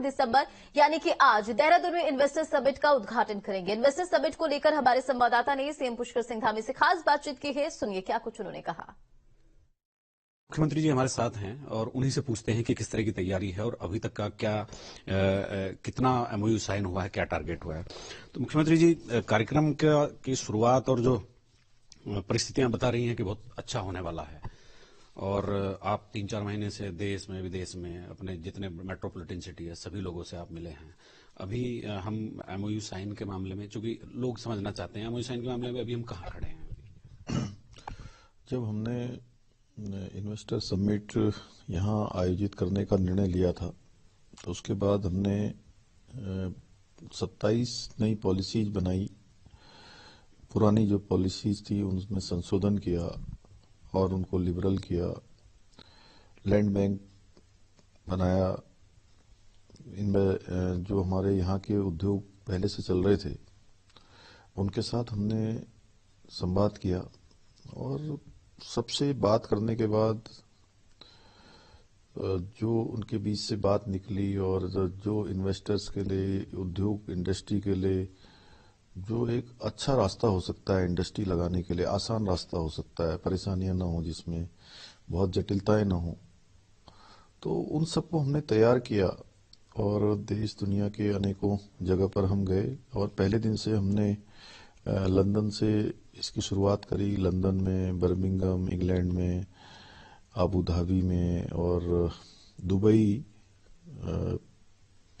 दिसंबर यानी कि आज देहरादून में इन्वेस्टर समिट का उद्घाटन करेंगे। इन्वेस्टर समिट को लेकर हमारे संवाददाता ने सीएम पुष्कर सिंह धामी से खास बातचीत की है। सुनिए क्या कुछ उन्होंने कहा। मुख्यमंत्री जी हमारे साथ हैं और उन्हीं से पूछते हैं कि किस तरह की तैयारी है और अभी तक का क्या कितना एमओयू साइन हुआ है, क्या टारगेट हुआ है। तो मुख्यमंत्री जी, कार्यक्रम की शुरुआत और जो परिस्थितियां बता रही हैं कि बहुत अच्छा होने वाला है और आप 3-4 महीने से देश में विदेश में अपने जितने मेट्रोपॉलिटन सिटी है सभी लोगों से आप मिले हैं। अभी हम एमओयू साइन के मामले में, चूंकि लोग समझना चाहते हैं एमओयू साइन के मामले में अभी हम कहाँ खड़े हैं। जब हमने इन्वेस्टर समिट यहाँ आयोजित करने का निर्णय लिया था तो उसके बाद हमने 27 नई पॉलिसीज बनाई। पुरानी जो पॉलिसीज थी उनमें संशोधन किया और उनको लिबरल किया। लैंड बैंक बनाया। इनमें जो हमारे यहाँ के उद्योग पहले से चल रहे थे उनके साथ हमने संवाद किया और सबसे बात करने के बाद जो उनके बीच से बात निकली और जो इन्वेस्टर्स के लिए, उद्योग इंडस्ट्री के लिए जो एक अच्छा रास्ता हो सकता है, इंडस्ट्री लगाने के लिए आसान रास्ता हो सकता है, परेशानियां ना हो, जिसमें बहुत जटिलताएं ना हो, तो उन सबको हमने तैयार किया और देश दुनिया के अनेकों जगह पर हम गए। और पहले दिन से हमने लंदन से इसकी शुरुआत करी। लंदन में, बर्मिंघम इंग्लैंड में, अबू धाबी में और दुबई,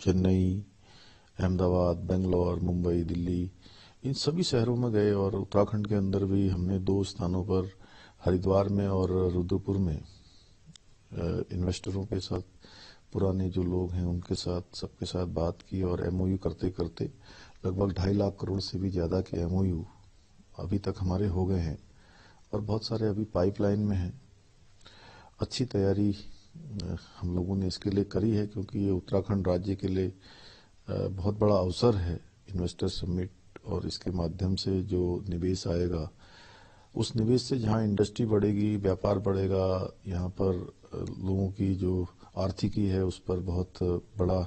चेन्नई, अहमदाबाद, बेंगलोर, मुंबई, दिल्ली, इन सभी शहरों में गए। और उत्तराखंड के अंदर भी हमने 2 स्थानों पर, हरिद्वार में और रुद्रपुर में, इन्वेस्टरों के साथ, पुराने जो लोग हैं उनके साथ, सबके साथ बात की और एमओयू करते करते लगभग 2.5 लाख करोड़ से भी ज्यादा के एमओयू अभी तक हमारे हो गए हैं और बहुत सारे अभी पाइपलाइन में हैं। अच्छी तैयारी हम लोगों ने इसके लिए करी है क्योंकि ये उत्तराखंड राज्य के लिए बहुत बड़ा अवसर है इन्वेस्टर समिट। और इसके माध्यम से जो निवेश आएगा, उस निवेश से जहां इंडस्ट्री बढ़ेगी, व्यापार बढ़ेगा, यहाँ पर लोगों की जो आर्थिकी है उस पर बहुत बड़ा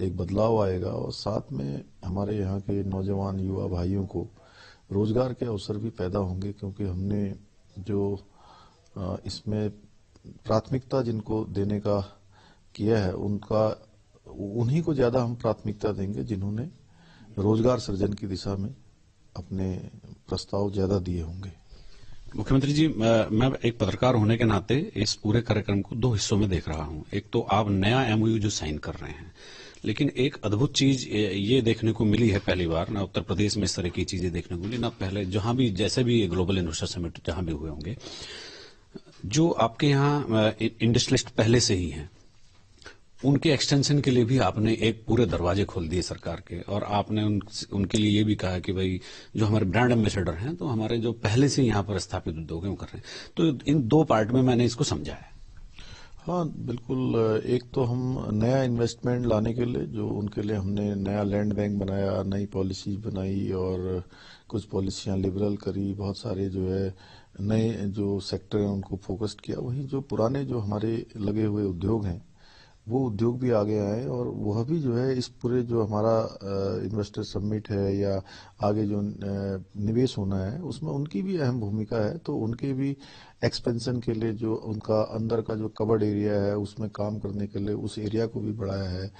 एक बदलाव आएगा और साथ में हमारे यहाँ के नौजवान युवा भाइयों को रोजगार के अवसर भी पैदा होंगे क्योंकि हमने जो इसमें प्राथमिकता जिनको देने का किया है उन्हीं को ज्यादा हम प्राथमिकता देंगे जिन्होंने रोजगार सृजन की दिशा में अपने प्रस्ताव ज्यादा दिए होंगे। मुख्यमंत्री जी, मैं एक पत्रकार होने के नाते इस पूरे कार्यक्रम को 2 हिस्सों में देख रहा हूं। एक तो आप नया एमओयू जो साइन कर रहे हैं, लेकिन एक अद्भुत चीज ये देखने को मिली है पहली बार, ना उत्तर प्रदेश में इस तरह की चीजें देखने को मिली, ना पहले जहां भी, जैसे भी ग्लोबल इन्वेस्टर समिट जहां भी हुए होंगे, जो आपके यहाँ इंडस्ट्रियलिस्ट पहले से ही हैं उनके एक्सटेंशन के लिए भी आपने एक पूरे दरवाजे खोल दिए सरकार के और आपने उनके लिए ये भी कहा कि भाई जो हमारे ब्रांड एम्बेसडर हैं तो हमारे जो पहले से यहाँ पर स्थापित उद्योग हैं वो कर रहे हैं। तो इन 2 पार्ट में मैंने इसको समझा है। हाँ, बिल्कुल। एक तो हम नया इन्वेस्टमेंट लाने के लिए, जो उनके लिए हमने नया लैंड बैंक बनाया, नई पॉलिसीज बनाई और कुछ पॉलिसियां लिबरल करी, बहुत सारे जो है नए जो सेक्टर हैं उनको फोकस्ड किया। वहीं जो पुराने जो हमारे लगे हुए उद्योग हैं वो उद्योग भी आगे आए और वह भी जो है इस पूरे जो हमारा इन्वेस्टर समिट है या आगे जो निवेश होना है उसमें उनकी भी अहम भूमिका है। तो उनके भी एक्सपेंशन के लिए जो उनका अंदर का जो कवर्ड एरिया है उसमें काम करने के लिए उस एरिया को भी बढ़ाया है।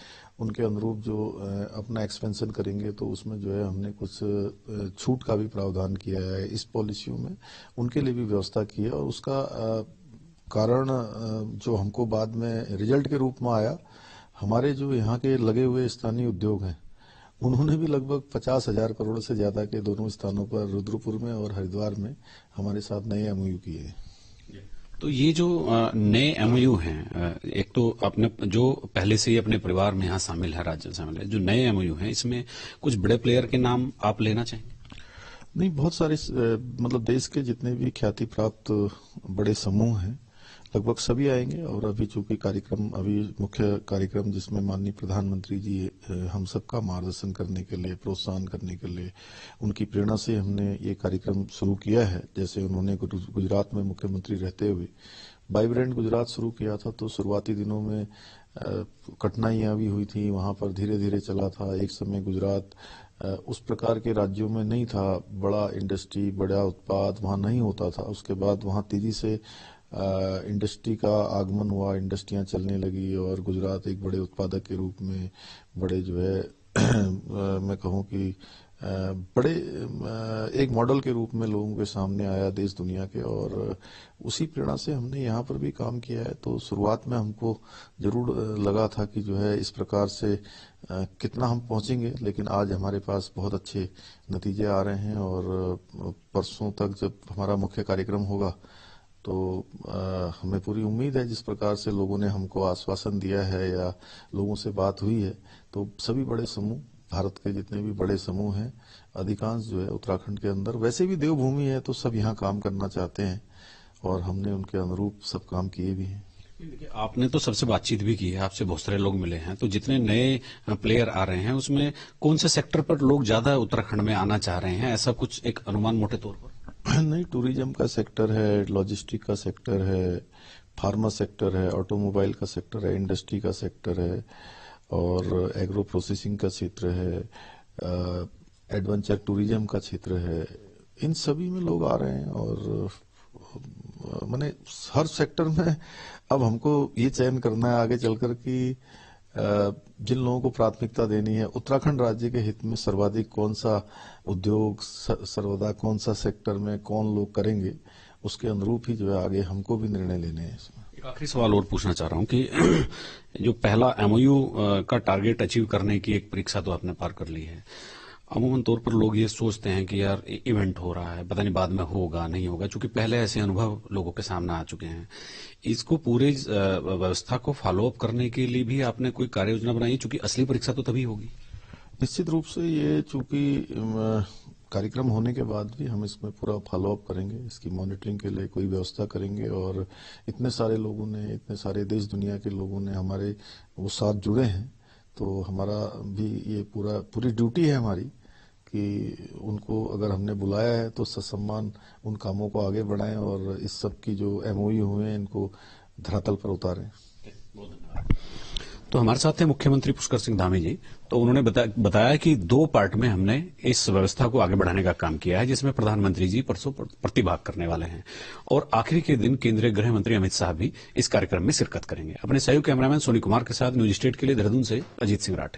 उनके अनुरूप जो अपना एक्सपेंशन करेंगे तो उसमें जो है हमने कुछ छूट का भी प्रावधान किया है इस पॉलिसियों में, उनके लिए भी व्यवस्था की है। और उसका कारण जो हमको बाद में रिजल्ट के रूप में आया, हमारे जो यहाँ के लगे हुए स्थानीय उद्योग हैं उन्होंने भी लगभग 50,000 करोड़ से ज्यादा के दोनों स्थानों पर, रुद्रपुर में और हरिद्वार में, हमारे साथ नए एमओयू किए। तो ये जो नए एमओयू हैं, एक तो आपने जो पहले से ही अपने परिवार में यहाँ शामिल है, राज्य शामिल है, जो नए एमओयू हैं इसमें कुछ बड़े प्लेयर के नाम आप लेना चाहेंगे? नहीं, बहुत सारे मतलब देश के जितने भी ख्याति प्राप्त बड़े समूह हैं लगभग सभी आएंगे। और अभी चूंकि अभी मुख्य कार्यक्रम जिसमें माननीय प्रधानमंत्री जी हम सबका मार्गदर्शन करने के लिए, प्रोत्साहन करने के लिए, उनकी प्रेरणा से हमने ये कार्यक्रम शुरू किया है। जैसे उन्होंने गुजरात में मुख्यमंत्री रहते हुए वाइब्रेंट गुजरात शुरू किया था तो शुरुआती दिनों में कठिनाइयां भी हुई थी, वहां पर धीरे धीरे चला था। एक समय गुजरात उस प्रकार के राज्यों में नहीं था, बड़ा इंडस्ट्री बड़ा उत्पाद वहां नहीं होता था। उसके बाद वहां तेजी से इंडस्ट्री का आगमन हुआ, इंडस्ट्रियां चलने लगी और गुजरात एक बड़े उत्पादक के रूप में, बड़े जो है मैं कहूँ कि बड़े एक मॉडल के रूप में लोगों के सामने आया देश दुनिया के। और उसी प्रेरणा से हमने यहाँ पर भी काम किया है। तो शुरुआत में हमको जरूर लगा था कि जो है इस प्रकार से कितना हम पहुंचेंगे, लेकिन आज हमारे पास बहुत अच्छे नतीजे आ रहे हैं। और परसों तक जब हमारा मुख्य कार्यक्रम होगा तो हमें पूरी उम्मीद है, जिस प्रकार से लोगों ने हमको आश्वासन दिया है या लोगों से बात हुई है, तो सभी बड़े समूह, भारत के जितने भी बड़े समूह हैं, अधिकांश जो है उत्तराखंड के अंदर, वैसे भी देवभूमि है तो सब यहाँ काम करना चाहते हैं और हमने उनके अनुरूप सब काम किए भी हैं। देखिए, आपने तो सबसे बातचीत भी की है, आपसे बहुत सारे लोग मिले हैं, तो जितने नए प्लेयर आ रहे हैं उसमें कौन से सेक्टर पर लोग ज्यादा उत्तराखंड में आना चाह रहे हैं, ऐसा कुछ एक अनुमान मोटे तौर पर? नहीं, टूरिज्म का सेक्टर है, लॉजिस्टिक का सेक्टर है, फार्मा सेक्टर है, ऑटोमोबाइल का सेक्टर है, इंडस्ट्री का सेक्टर है और एग्रो प्रोसेसिंग का क्षेत्र है, एडवेंचर टूरिज्म का क्षेत्र है। इन सभी में लोग आ रहे हैं और माने हर सेक्टर में अब हमको ये चयन करना है आगे चलकर कि जिन लोगों को प्राथमिकता देनी है, उत्तराखंड राज्य के हित में सर्वाधिक कौन सा उद्योग, सर्वदा कौन सा सेक्टर में कौन लोग करेंगे, उसके अनुरूप ही जो है आगे हमको भी निर्णय लेने हैं इसमें। एक आखिरी सवाल और पूछना चाह रहा हूं कि जो पहला एमओयू का टारगेट अचीव करने की एक परीक्षा तो आपने पार कर ली है। अमूमन तौर पर लोग ये सोचते हैं कि यार इवेंट हो रहा है, पता नहीं बाद में होगा नहीं होगा, क्योंकि पहले ऐसे अनुभव लोगों के सामने आ चुके हैं। इसको पूरे व्यवस्था को फॉलो अप करने के लिए भी आपने कोई कार्य योजना बनाई, क्योंकि असली परीक्षा तो तभी होगी। निश्चित रूप से ये चूंकि कार्यक्रम होने के बाद भी हम इसमें पूरा फॉलो अप करेंगे, इसकी मॉनिटरिंग के लिए कोई व्यवस्था करेंगे। और इतने सारे लोगों ने, इतने सारे देश दुनिया के लोगों ने हमारे वो साथ जुड़े हैं, तो हमारा भी ये पूरी ड्यूटी है हमारी कि उनको अगर हमने बुलाया है तो ससम्मान उन कामों को आगे बढ़ाएं और इस सब की जो एमओयू हुए हैं इनको धरातल पर उतारें। तो हमारे साथ थे मुख्यमंत्री पुष्कर सिंह धामी जी। तो उन्होंने बताया कि 2 पार्ट में हमने इस व्यवस्था को आगे बढ़ाने का काम किया है, जिसमें प्रधानमंत्री जी परसों प्रतिभाग करने वाले हैं और आखिरी के दिन केंद्रीय गृह मंत्री अमित शाह भी इस कार्यक्रम में शिरकत करेंगे। अपने सहयोगी कैमरामैन सोनी कुमार के साथ न्यूज स्टेट के लिए देहरादून से अजीत सिंह राठे।